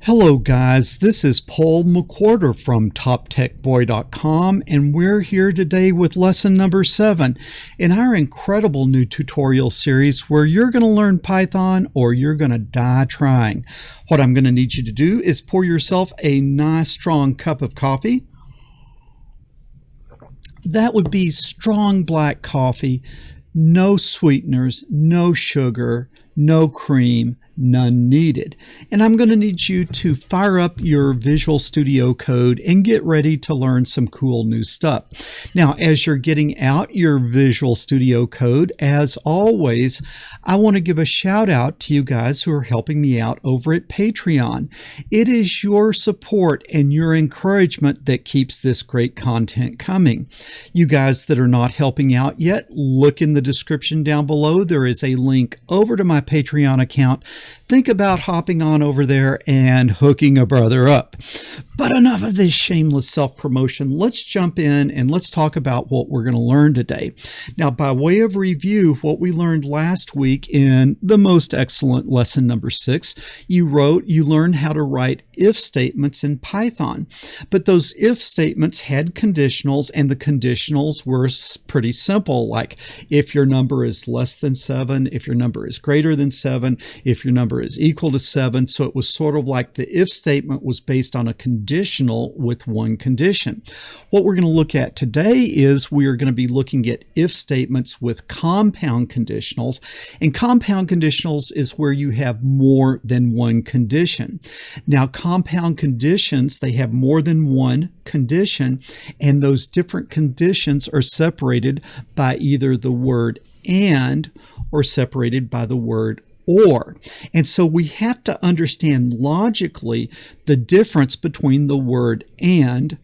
Hello guys, this is Paul McWhorter from TopTechBoy.com, and we're here today with lesson number 7 in our incredible new tutorial series where you're going to learn Python or you're going to die trying. What I'm going to need you to do is pour yourself a nice strong cup of coffee. That would be strong black coffee, no sweeteners, no sugar, no cream, none needed. And I'm going to need you to fire up your Visual Studio Code and get ready to learn some cool new stuff. Now, as you're getting out your Visual Studio Code, as always, I want to give a shout out to you guys who are helping me out over at Patreon. It is your support and your encouragement that keeps this great content coming. You guys that are not helping out yet, look in the description down below. There is a link over to my Patreon account. Think about hopping on over there and hooking a brother up. But enough of this shameless self-promotion. Let's jump in and let's talk about what we're going to learn today. Now, by way of review, what we learned last week in the most excellent lesson number 6, you learned how to write if statements in Python. But those if statements had conditionals, and the conditionals were pretty simple, like if your number is less than 7, if your number is greater than 7, if your number is equal to 7. So it was sort of like the if statement was based on a conditional with one condition. What we're going to look at today is we are going to be looking at if statements with compound conditionals. And compound conditionals is where you have more than one condition. Now, compound conditions, they have more than one condition, and those different conditions are separated by either the word and or separated by the word or. And so we have to understand logically the difference between the word and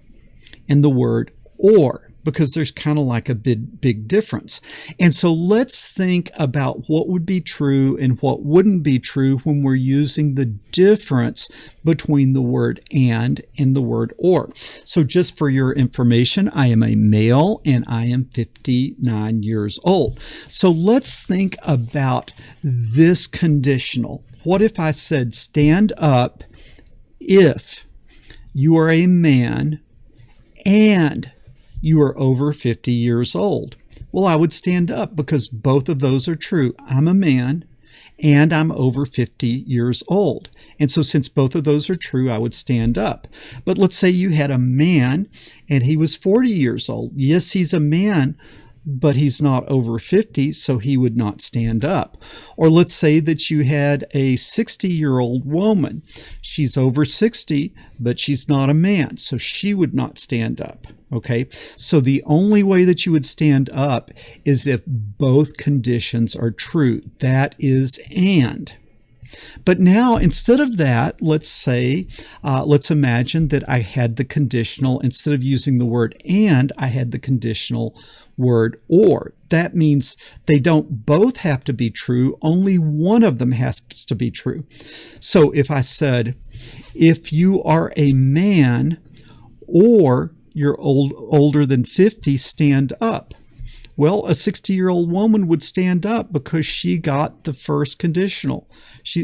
the word or, because there's kind of like a big difference. And so let's think about what would be true and what wouldn't be true when we're using the difference between the word and the word or. So just for your information, I am a male and I am 59 years old. So let's think about this conditional. What if I said stand up if you are a man and you are over 50 years old? Well, I would stand up because both of those are true. I'm a man and I'm over 50 years old. And so since both of those are true, I would stand up. But let's say you had a man and he was 40 years old. Yes, he's a man, but he's not over 50, so he would not stand up. Or let's say that you had a 60-year-old woman. She's over 60, but she's not a man, so she would not stand up. Okay, so the only way that you would stand up is if both conditions are true. That is and. But now, instead of that, let's imagine that I had the conditional, instead of using the word and, I had the conditional word or. That means they don't both have to be true. Only one of them has to be true. So if I said, if you are a man or you're older than 50, stand up. Well, a 60-year-old woman would stand up because she got the first conditional.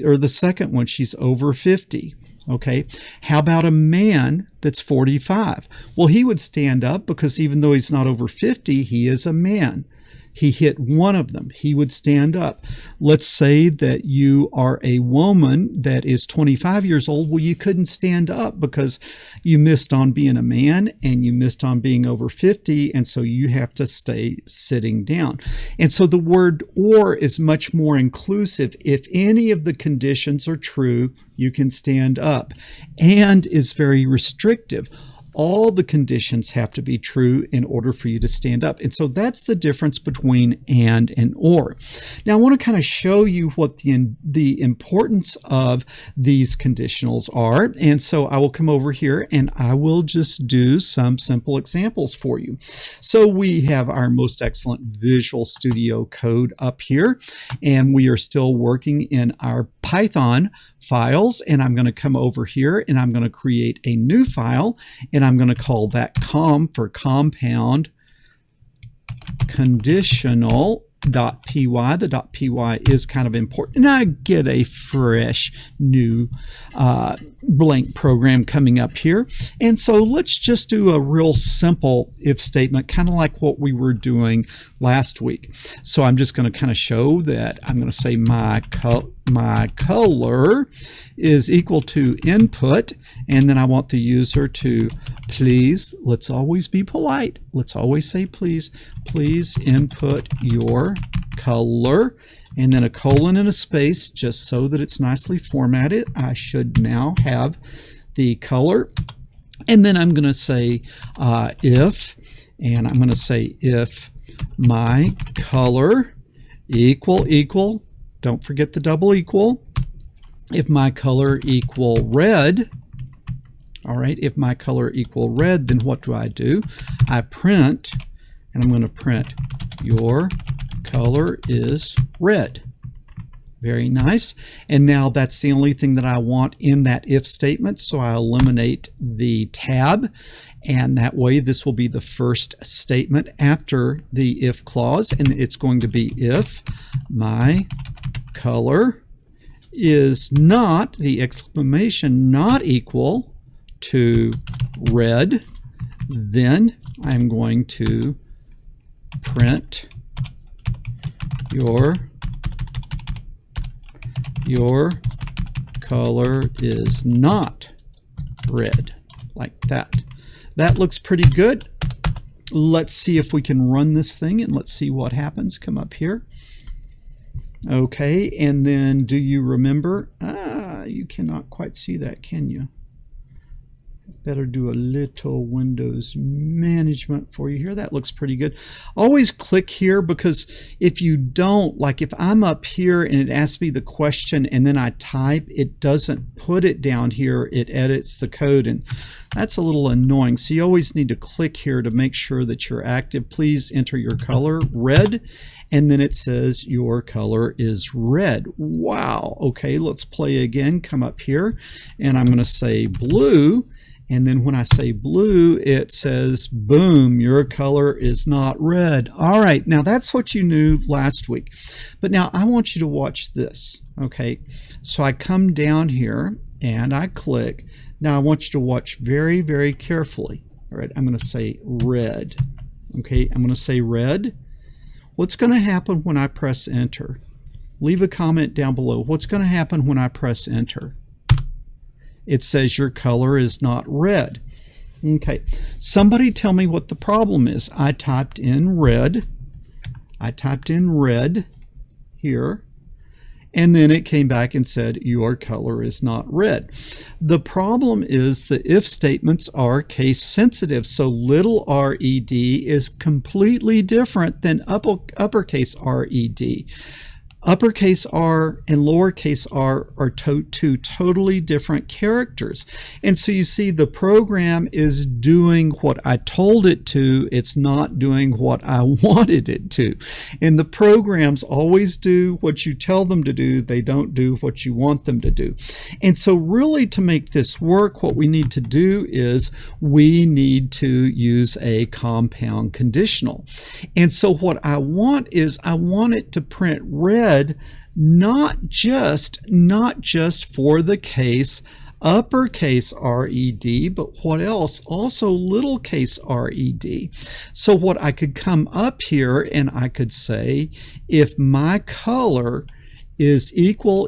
Or the second one, she's over 50. Okay. How about a man that's 45? Well, he would stand up because even though he's not over 50, he is a man. He hit one of them. He would stand up. Let's say that you are a woman that is 25 years old. Well, you couldn't stand up because you missed on being a man and you missed on being over 50, and so you have to stay sitting down. And so the word or is much more inclusive. If any of the conditions are true, you can stand up. And is very restrictive. All the conditions have to be true in order for you to stand up. And so that's the difference between and or. Now, I want to kind of show you what the importance of these conditionals are. And so I will come over here and I will just do some simple examples for you. So we have our most excellent Visual Studio Code up here, and we are still working in our Python files. And I'm going to come over here and I'm going to create a new file, and I'm going to call that com for compound conditional. .py. The .py is kind of important. And I get a fresh new blank program coming up here. And so let's just do a real simple if statement, kind of like what we were doing last week. So I'm just going to kind of show that I'm going to say my color is equal to input, and then I want the user to please, let's always be polite, let's always say please input your color, and then a colon and a space just so that it's nicely formatted. I should now have the color, and then I'm going to say if, and I'm going to say if my color equal, don't forget the double equal, if my color equal red, all right, if my color equal red, then what do? I print, and I'm going to print your color is red. Very nice. And now that's the only thing that I want in that if statement, so I eliminate the tab, and that way this will be the first statement after the if clause, and it's going to be if my color is not, the exclamation, not equal to red, then I'm going to print your color is not red, like that. That looks pretty good. Let's see if we can run this thing and let's see what happens. Come up here. Okay, and then do you remember? You cannot quite see that, can you? Better do a little Windows management for you here. That looks pretty good. Always click here, because if you don't, like if I'm up here and it asks me the question and then I type, it doesn't put it down here, it edits the code, and that's a little annoying. So you always need to click here to make sure that you're active. Please enter your color, red, and then it says your color is red. Wow. Okay, let's play again. Come up here and I'm going to say blue. And then when I say blue, it says, boom, your color is not red. All right, now that's what you knew last week. But now I want you to watch this, okay? So I come down here and I click. Now I want you to watch very, very carefully. All right, I'm going to say red. Okay, I'm going to say red. What's going to happen when I press enter? Leave a comment down below. What's going to happen when I press enter? It says your color is not red. Okay, somebody tell me what the problem is. I typed in red. I typed in red here, and then it came back and said your color is not red. The problem is the if statements are case sensitive, so little red is completely different than uppercase red. Uppercase R and lowercase r are two totally different characters. And so you see the program is doing what I told it to. It's not doing what I wanted it to. And the programs always do what you tell them to do. They don't do what you want them to do. And so really to make this work, what we need to do is we need to use a compound conditional. And so what I want is I want it to print red, not just for the case uppercase red, but what else? Also little case red. So what I could come up here and I could say, if my color is equal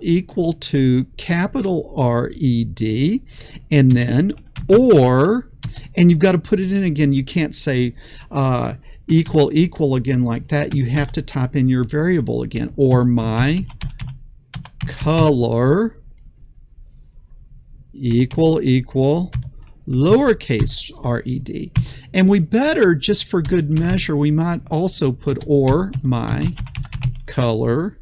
to capital red, and then or, and you've got to put it in again. You can't say equal again like that. You have to type in your variable again, or my color equal lowercase red. And we better, just for good measure, we might also put or my color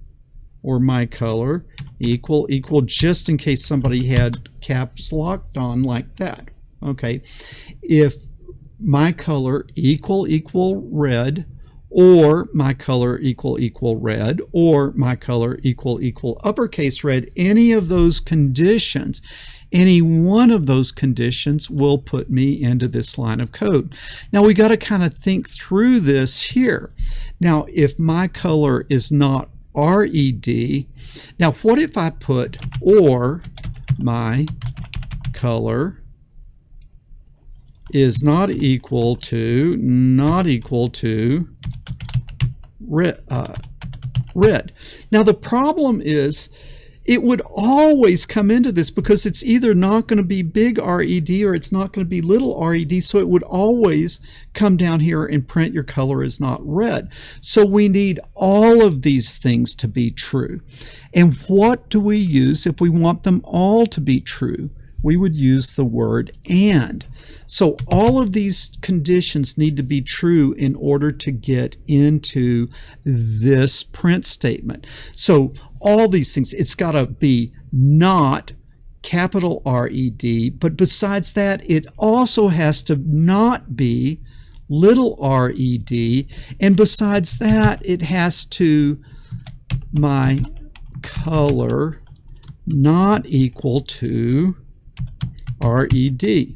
equal, just in case somebody had caps locked on like that. Okay, if my color equal red, or my color equal red, or my color equal uppercase red, any of those conditions, Any one of those conditions will put me into this line of code. Now we got to kind of think through this here. Now if my color is not red, now what if I put or my color is not equal to red. Now the problem is it would always come into this because it's either not going to be big red or it's not going to be little red, so it would always come down here and print your color is not red. So we need all of these things to be true. And what do we use if we want them all to be true? We would use the word and. So all of these conditions need to be true in order to get into this print statement. So all these things, it's got to be not capital red, but besides that, it also has to not be little red, and besides that, it has to my color not equal to red.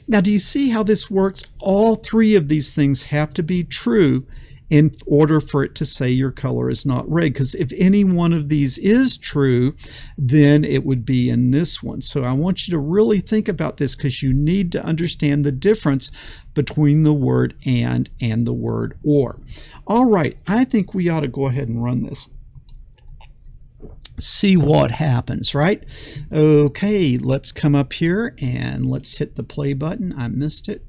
Now, do you see how this works? All three of these things have to be true in order for it to say your color is not red, because if any one of these is true, then it would be in this one. So I want you to really think about this, because you need to understand the difference between the word and the word or. All right, I think we ought to go ahead and run this. See what happens, right? Okay, let's come up here and let's hit the play button. I missed it.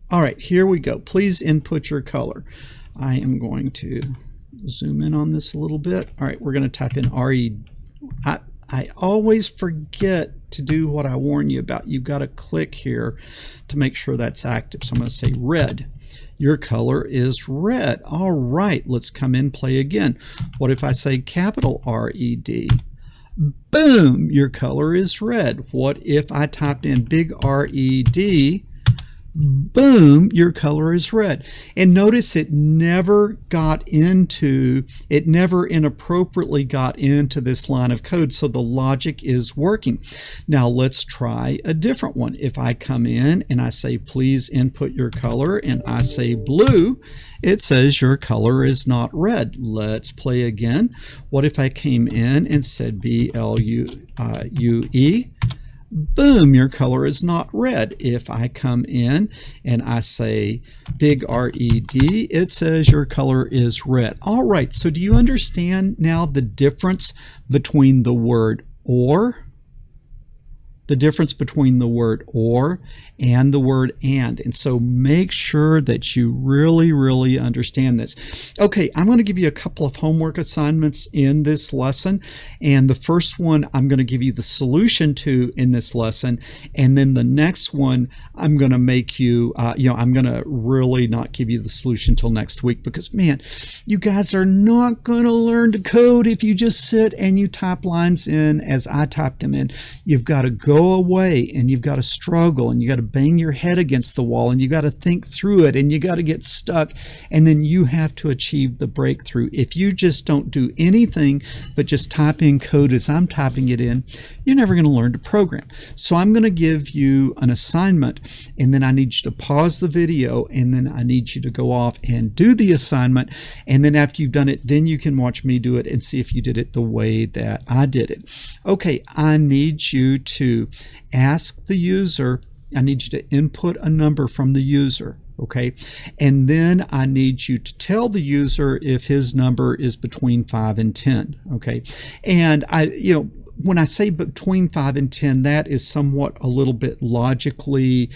All right, here we go. Please input your color. I am going to zoom in on this a little bit. All right, we're going to type in red. I always forget to do what I warn you about. You've got to click here to make sure that's active. So I'm going to say red. Your color is red. All right, let's come in, play again. What if I say capital R-E-D? Boom, your color is red. What if I typed in big R-E-D? Boom, your color is red. And notice it never inappropriately got into this line of code, so the logic is working. Now let's try a different one. If I come in and I say please input your color and I say blue, it says your color is not red. Let's play again. What if I came in and said B-L-U-E? Boom, your color is not red. If I come in and I say big R-E-D, it says your color is red. All right, so do you understand now the difference between the word or? The difference between the word or and the word and so make sure that you really understand this. Okay, I'm going to give you a couple of homework assignments in this lesson, and the first one I'm going to give you the solution to in this lesson, and then the next one I'm going to make you I'm going to really not give you the solution till next week, because man, you guys are not going to learn to code if you just sit and you type lines in as I type them in. You've got to go away and you've got to struggle and you got to bang your head against the wall and you got to think through it and you got to get stuck, and then you have to achieve the breakthrough. If you just don't do anything but just type in code as I'm typing it in, you're never going to learn to program. So I'm going to give you an assignment, and then I need you to pause the video, and then I need you to go off and do the assignment, and then after you've done it, then you can watch me do it and see if you did it the way that I did it. Okay, I need you to ask the user, I need you to input a number from the user, okay? And then I need you to tell the user if his number is between 5 and 10, okay? And when I say between 5 and 10, that is somewhat a little bit logically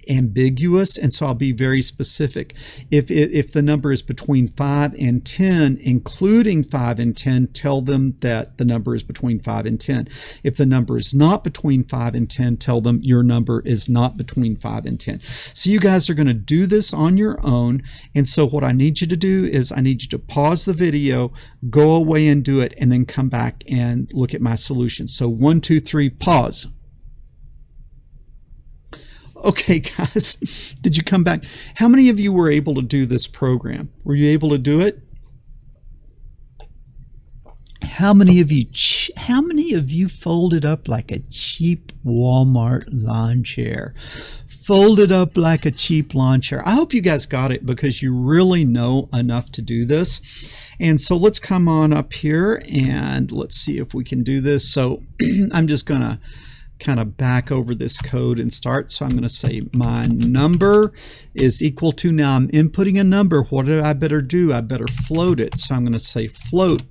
ambiguous, and so I'll be very specific. If the number is between 5 and 10, including 5 and 10, tell them that the number is between 5 and 10. If the number is not between 5 and 10, tell them your number is not between 5 and 10. So you guys are going to do this on your own, and so what I need you to do is I need you to pause the video, go away and do it, and then come back and look at my solution. So 1, 2, 3, pause. Okay, guys, did you come back? How many of you were able to do this program? Were you able to do it? How many of you folded up like a cheap Walmart lawn chair? Folded up like a cheap lawn chair. I hope you guys got it because you really know enough to do this. And so let's come on up here and let's see if we can do this. So I'm just going to kind of back over this code and start. So I'm going to say my number is equal to, now I'm inputting a number. What did I better do? I better float it. So I'm going to say float,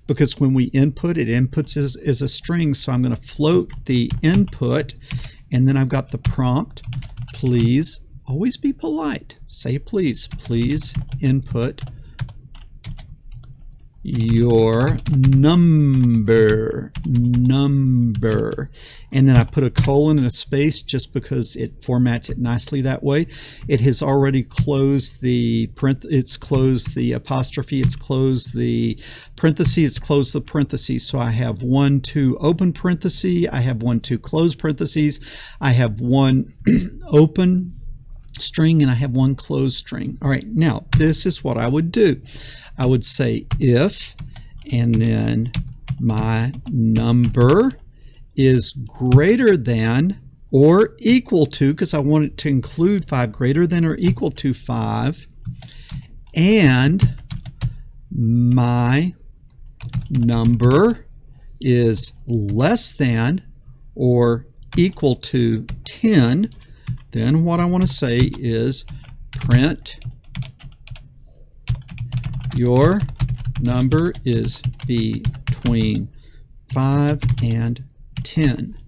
because when we input, it inputs as a string. So I'm going to float the input, and then I've got the prompt. Please, always be polite. Say please. Please input your number. And then I put a colon and a space just because it formats it nicely that way. It has already closed the it's closed the apostrophe, it's closed the parenthesis, it's closed the parentheses. So I have 1, 2 open parentheses, I have 1, 2 closed parentheses, I have 1 open string, and I have 1 closed string. All right, now this is what I would do. I would say if, and then my number is greater than or equal to, because I want it to include 5, greater than or equal to 5, and my number is less than or equal to 10, then what I want to say is print your number is between 5 and 10.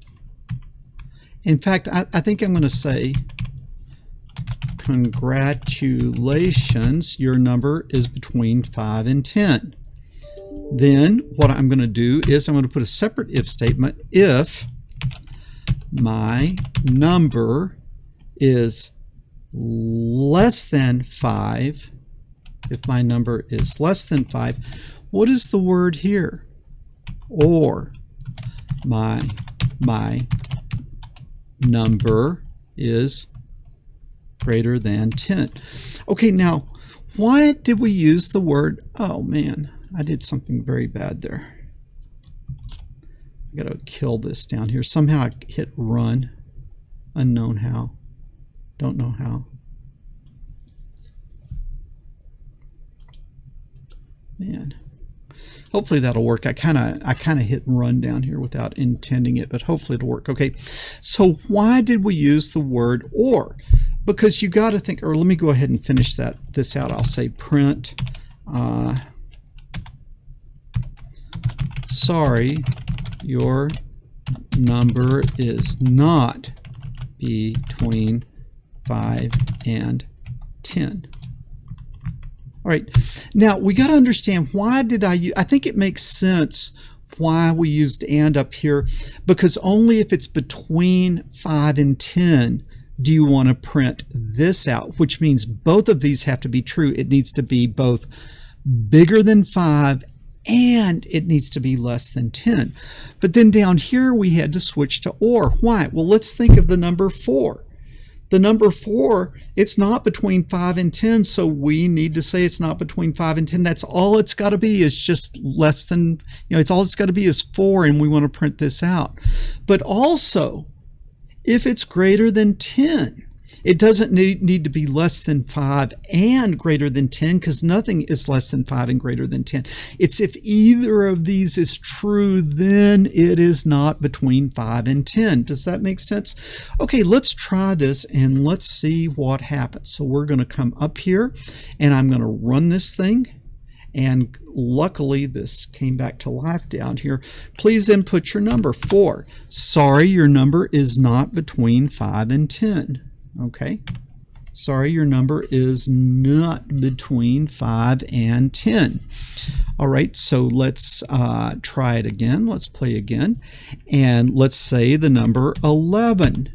In fact, I think I'm going to say congratulations, your number is between 5 and 10. Then what I'm going to do is I'm going to put a separate if statement. If my number is less than 5, if my number is less than 5, what is the word here? Or my number is greater than 10. Okay, now why did we use the word, oh man, I did something very bad there. I gotta kill this down here. Somehow I hit run, unknown how, don't know how. Man, hopefully that'll work. I kind of hit run down here without intending it, but hopefully it'll work. Okay, so why did we use the word or? Because you got to think, or let me go ahead and finish this out. I'll say print, sorry, your number is not between 5 and 10. All right, now we got to understand, why did I think it makes sense why we used and up here, because only if it's between 5 and 10 do you want to print this out, which means both of these have to be true. It needs to be both bigger than 5 and it needs to be less than 10. But then down here we had to switch to or. Why? Well, let's think of the number 4. The number 4, it's not between 5 and 10, so we need to say it's not between 5 and 10. That's all it's got to be, is just less than, it's all it's got to be is 4, and we want to print this out. But also, if it's greater than 10, it doesn't need to be less than 5 and greater than 10, because nothing is less than 5 and greater than 10. It's if either of these is true, then it is not between 5 and 10. Does that make sense? Okay, let's try this and let's see what happens. So we're going to come up here and I'm going to run this thing. And luckily this came back to life down here. Please input your number. 4. Sorry, your number is not between 5 and 10. Okay, sorry, your number is not between 5 and 10. All right, so let's try it again. Let's play again. And let's say the number 11.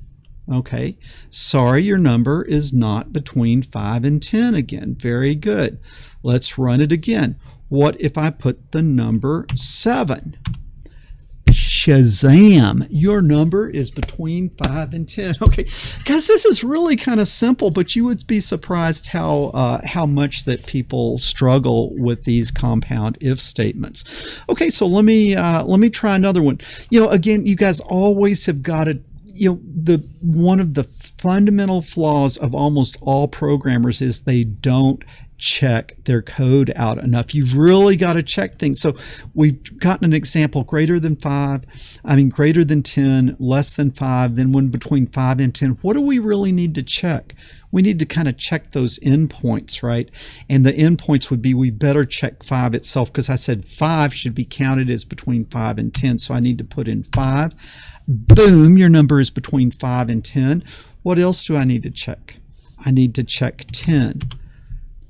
Okay, sorry, your number is not between 5 and 10 again. Very good. Let's run it again. What if I put the number 7? Shazam! Your number is between 5 and 10. Okay, guys, this is really kind of simple, but you would be surprised how much that people struggle with these compound if statements. Okay, so let me try another one. Again, you guys always have got to, one of the fundamental flaws of almost all programmers is they don't check their code out enough. You've really got to check things. So we've gotten an example: greater than 10, less than 5, then one between 5 and 10. What do we really need to check? We need to kind of check those endpoints, right? And the endpoints would be, we better check 5 itself, because I said 5 should be counted as between 5 and 10. So I need to put in 5. Boom, your number is between 5 and 10. What else do I need to check? I need to check 10.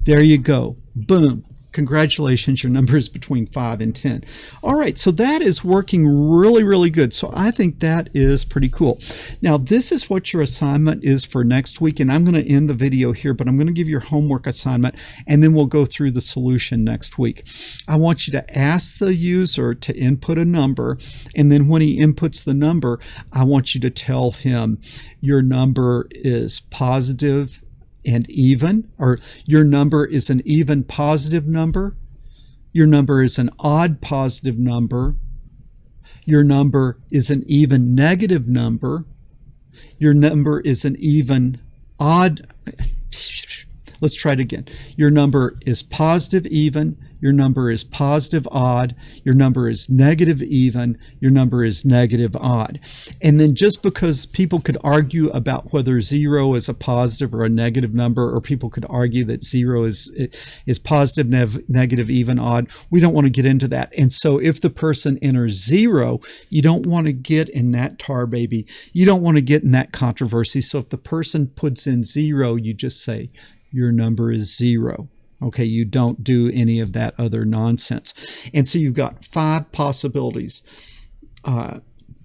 There you go. Boom. Congratulations, your number is between 5 and 10. All right, so that is working really, really good. So I think that is pretty cool. Now, this is what your assignment is for next week, and I'm going to end the video here, but I'm going to give your homework assignment, and then we'll go through the solution next week. I want you to ask the user to input a number, and then when he inputs the number, I want you to tell him your number is positive and even, or your number is an even positive number, your number is an odd positive number, your number is an even negative number, your number is an even odd. Let's try it again. Your number is positive even, your number is positive odd, your number is negative even, your number is negative odd. And then just because people could argue about whether 0 is a positive or a negative number, or people could argue that 0 is positive, negative, even, odd, we don't want to get into that. And so if the person enters 0, you don't want to get in that tar baby. You don't want to get in that controversy. So if the person puts in 0, you just say, your number is 0. Okay, you don't do any of that other nonsense. And so you've got 5 possibilities: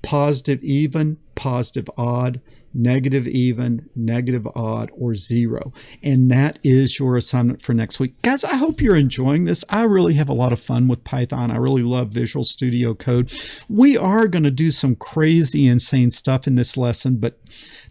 positive even, positive odd, negative even, negative odd, or 0. And that is your assignment for next week. Guys, I hope you're enjoying this. I really have a lot of fun with Python. I really love Visual Studio Code. We are going to do some crazy, insane stuff in this lesson, but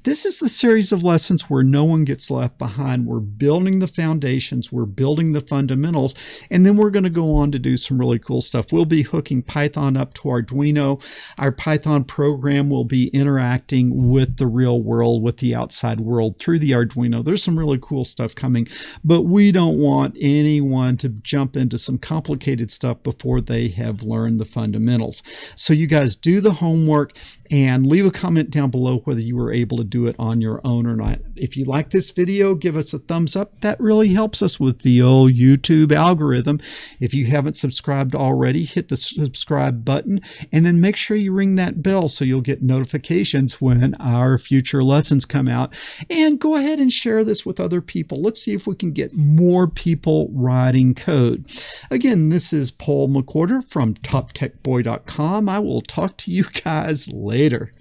this is the series of lessons where no one gets left behind. We're building the foundations, we're building the fundamentals, and then we're going to go on to do some really cool stuff. We'll be hooking Python up to Arduino. Our Python program will be interacting with the real world, with the outside world through the Arduino. There's some really cool stuff coming, but we don't want anyone to jump into some complicated stuff before they have learned the fundamentals. So you guys do the homework and leave a comment down below whether you were able to do it on your own or not. If you like this video, give us a thumbs up. That really helps us with the old YouTube algorithm. If you haven't subscribed already, hit the subscribe button, and then make sure you ring that bell so you'll get notifications when our future lessons come out. And go ahead and share this with other people. Let's see if we can get more people writing code. Again, this is Paul McWhorter from TopTechBoy.com. I will talk to you guys later.